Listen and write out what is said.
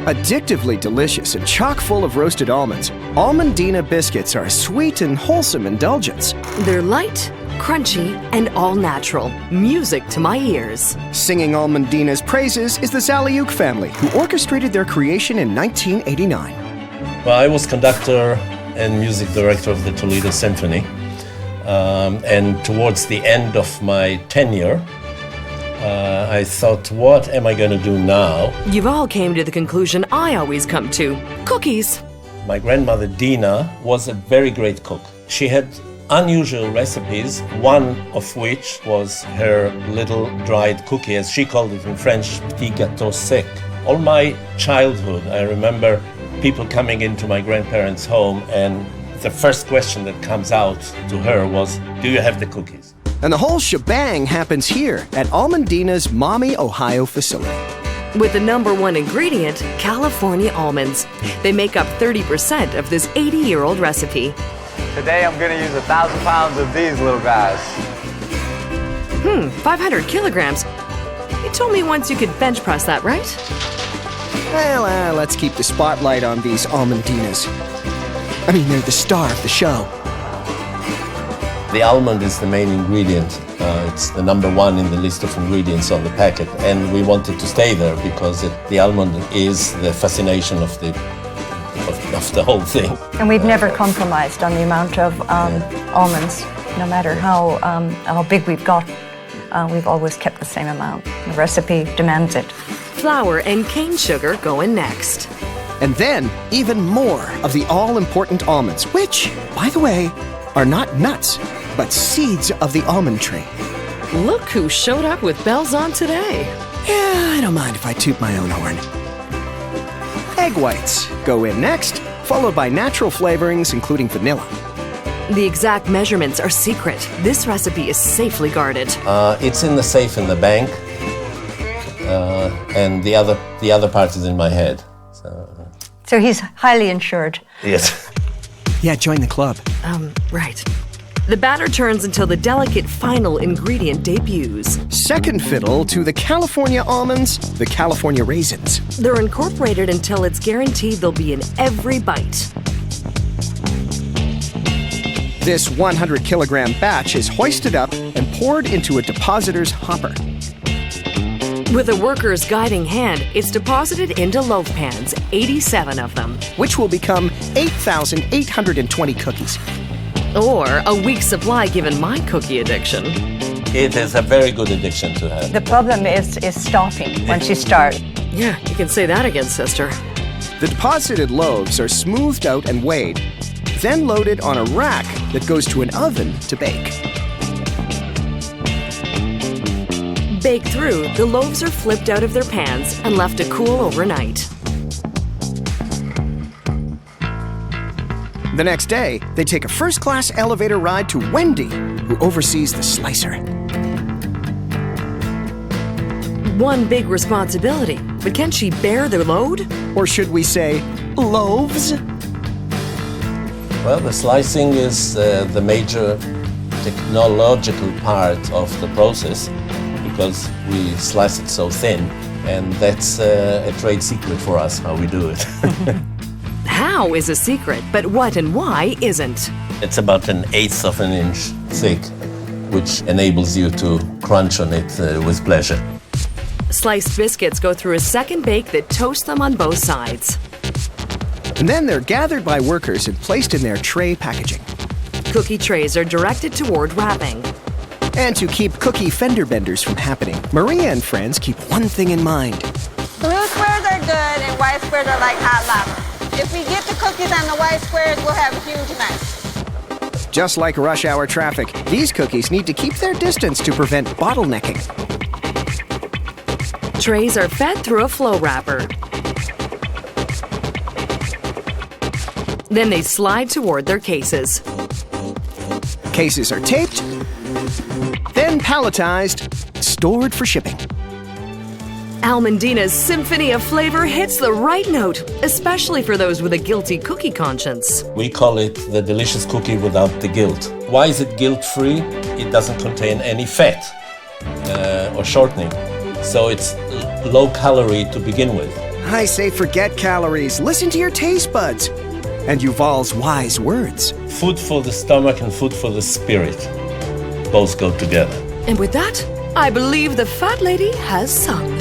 Addictively delicious and chock full of roasted almonds, Almondina biscuits are a sweet and wholesome indulgence. They're light, crunchy, and all natural. Music to my ears. Singing Almondina's praises is the Zaliuk family, who orchestrated their creation in 1989. Well, I was conductor and music director of the Toledo Symphony. And towards the end of my tenure, I thought, what am I going to do now? You've all came to the conclusion I always come to. Cookies. My grandmother Dina was a very great cook. She had unusual recipes, one of which was her little dried cookie, as she called it in French, petit gâteau sec. All my childhood, I remember people coming into my grandparents' home, and the first question that comes out to her was, do you have the cookies? And the whole shebang happens here at Almondina's Maumee, Ohio facility. With the #1 ingredient, California almonds. They make up 30% of this 80-year-old recipe. Today I'm going to use 1,000 pounds of these little guys. 500 kilograms. You told me once you could bench press that, right? Well, let's keep the spotlight on these Almondinas. I mean, they're the star of the show. The almond is the main ingredient. It's the #1 in the list of ingredients on the packet, and we wanted to stay there because the almond is the fascination of the whole thing. And we've never compromised on the amount of almonds, no matter how big we've got. We've always kept the same amount. The recipe demands it. Flour and cane sugar go in next. And then, even more of the all-important almonds, which, by the way, are not nuts, but seeds of the almond tree. Look who showed up with bells on today. Yeah, I don't mind if I toot my own horn. Egg whites go in next, followed by natural flavorings, including vanilla. The exact measurements are secret. This recipe is safely guarded. It's in the safe in the bank, and the other part is in my head. So he's highly insured. Yes. Yeah, join the club. Right. The batter turns until the delicate final ingredient debuts. Second fiddle to the California almonds, the California raisins. They're incorporated until it's guaranteed they'll be in every bite. This 100-kilogram batch is hoisted up and poured into a depositor's hopper. With a worker's guiding hand, it's deposited into loaf pans, 87 of them. Which will become 8,820 cookies. Or a week's supply given my cookie addiction. It is a very good addiction to have. The problem is stopping once you start. Yeah, you can say that again, sister. The deposited loaves are smoothed out and weighed, then loaded on a rack that goes to an oven to bake. Baked through, the loaves are flipped out of their pans and left to cool overnight. The next day, they take a first-class elevator ride to Wendy, who oversees the slicer. One big responsibility, but can she bear the load? Or should we say, loaves? Well, the slicing is the major technological part of the process, because we slice it so thin, and that's a trade secret for us, how we do it. How is a secret, but what and why isn't. It's about 1/8 of an inch thick, which enables you to crunch on it with pleasure. Sliced biscuits go through a second bake that toasts them on both sides. And then they're gathered by workers and placed in their tray packaging. Cookie trays are directed toward wrapping. And to keep cookie fender benders from happening, Maria and friends keep one thing in mind. Blue squares are good and white squares are like hot lava. If we get the cookies on the white squares, we'll have a huge mess. Just like rush hour traffic, these cookies need to keep their distance to prevent bottlenecking. Trays are fed through a flow wrapper. Then they slide toward their cases. Cases are taped, then palletized, stored for shipping. Almondina's symphony of flavor hits the right note, especially for those with a guilty cookie conscience. We call it the delicious cookie without the guilt. Why is it guilt-free? It doesn't contain any fat or shortening, so it's low calorie to begin with. I say forget calories. Listen to your taste buds. And Yuval's wise words. Food for the stomach and food for the spirit. Both go together. And with that, I believe the fat lady has sung.